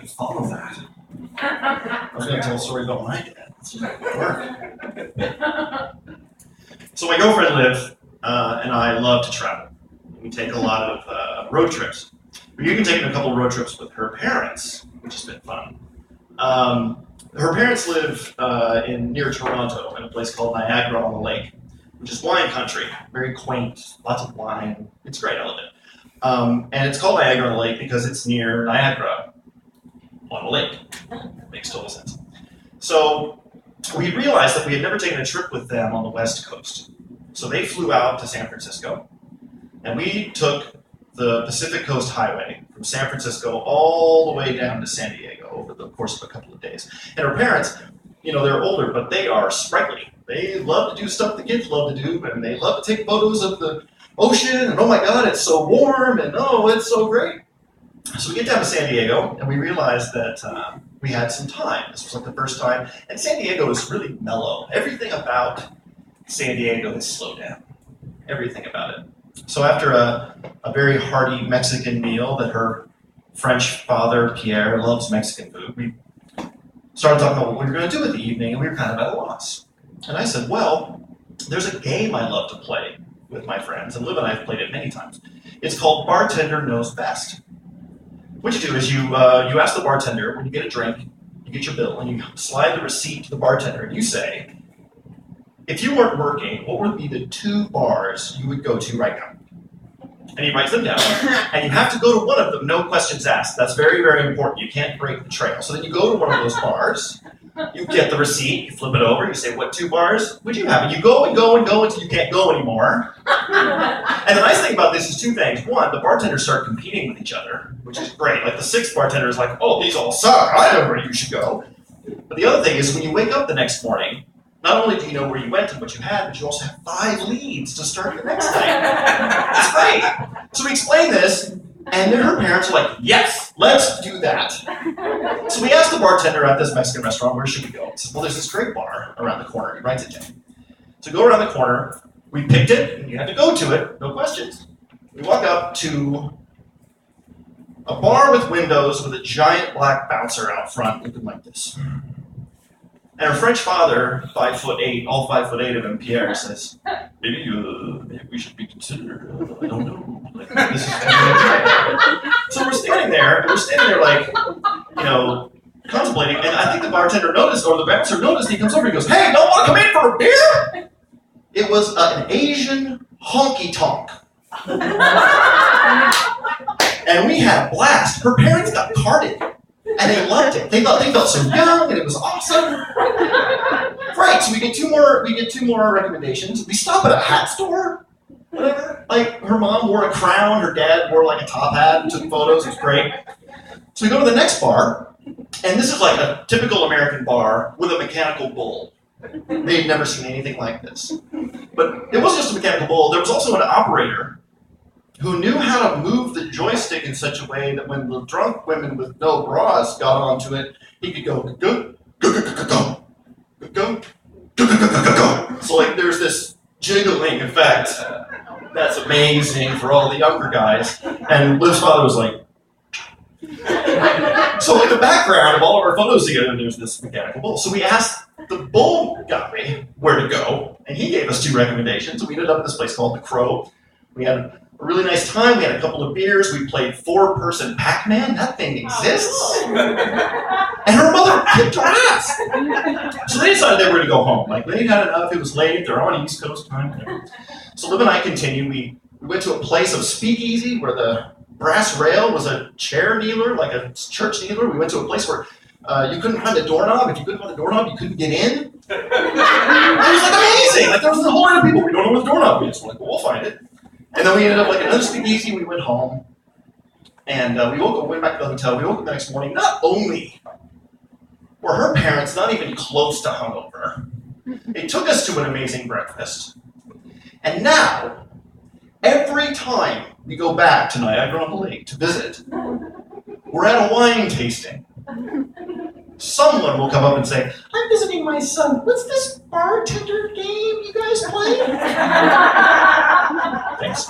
could follow that. I was going to tell a story about my dad. It's just work. So my girlfriend Liv and I love to travel. We take a lot of road trips. We've even taken a couple of road trips with her parents, which has been fun. Her parents live near Toronto in a place called Niagara-on-the-Lake, which is wine country, very quaint, lots of wine. It's great, I love it. And it's called Niagara-on-the-Lake because it's near Niagara on the lake. Makes total sense. So we realized that we had never taken a trip with them on the West Coast. So they flew out to San Francisco, and we took the Pacific Coast Highway from San Francisco all the way down to San Diego over the course of a couple of days. And her parents, they're older, but they are sprightly. They love to do stuff the kids love to do, and they love to take photos of the ocean, and oh my God, it's so warm, and oh, it's so great. So we get down to San Diego, and we realized that we had some time. This was like the first time, and San Diego is really mellow. Everything about San Diego is slowed down. Everything about it. So after a very hearty Mexican meal that her French father, Pierre, loves Mexican food, we started talking about what we were going to do with the evening, and we were kind of at a loss. And I said, well, there's a game I love to play with my friends, and Liv and I have played it many times. It's called Bartender Knows Best. What you do is you ask the bartender, when you get a drink, you get your bill, and you slide the receipt to the bartender, and you say, if you weren't working, what would be the 2 bars you would go to right now? And he writes them down, and you have to go to one of them, no questions asked. That's very, very important. You can't break the trail. So then you go to one of those bars, you get the receipt, you flip it over, you say, what 2 bars would you have? And you go and go and go until you can't go anymore. And the nice thing about this is 2 things. One, the bartenders start competing with each other, which is great. Like the 6th bartender is like, oh, these all suck. I know where you should go. But the other thing is when you wake up the next morning, not only do you know where you went and what you had, but you also have 5 leads to start the next night. It's great. So we explain this, and then her parents are like, yes, let's do that. So we asked the bartender at this Mexican restaurant, where should we go? He said, well, there's this great bar around the corner. He writes it down. So go around the corner. We picked it, and you had to go to it. No questions. We walk up to a bar with windows with a giant black bouncer out front looking like this. And her French father, 5'8", all 5'8" of him, Pierre, says, maybe we should be considered, I don't know. Like, this is so we're standing there like, contemplating, and I think the bartender noticed, or the bouncer noticed, he comes over and he goes, hey, don't want to come in for a beer? It was an Asian honky-tonk. And we had a blast. Her parents got carded. And they loved it. They felt so young, and it was awesome. Right, so we get two more recommendations. We stop at a hat store, whatever. Like her mom wore a crown, her dad wore like a top hat and took photos. It was great. So we go to the next bar, and this is like a typical American bar with a mechanical bull. They'd never seen anything like this. But it wasn't just a mechanical bull. There was also an operator who knew how to move the joystick in such a way that when the drunk women with no bras got onto it, he could go, go, go, go, go, go, go, go, go, go, go, go, go. So like there's this jiggling effect that's amazing for all the younger guys. And Liv's father was like, so in the background of all of our photos together, there's this mechanical bull. So we asked the bull guy where to go, and he gave us 2 recommendations. We ended up at this place called The Crow. We had a really nice time. We had a couple of beers. We played 4-person Pac-Man. That thing exists. And her mother kicked her ass. So they decided they were going to go home. Like, they had enough. It was late. They're on East Coast time. So Liv and I continued. We went to a place of speakeasy where the brass rail was a chair kneeler, like a church kneeler. We went to a place where you couldn't find the doorknob. If you couldn't find the doorknob, you couldn't get in. It was like amazing. Like there was a whole lot of people. We don't know where the doorknob is. We're like, well, we'll find it. And then we ended up like another speakeasy. We went home, and we went back to the hotel. We woke up the next morning. Not only were her parents not even close to hungover, they took us to an amazing breakfast. And now, every time we go back to Niagara-on-the-Lake to visit, we're at a wine tasting. Someone will come up and say, I'm visiting my son. What's this bartender game you guys play? Thanks.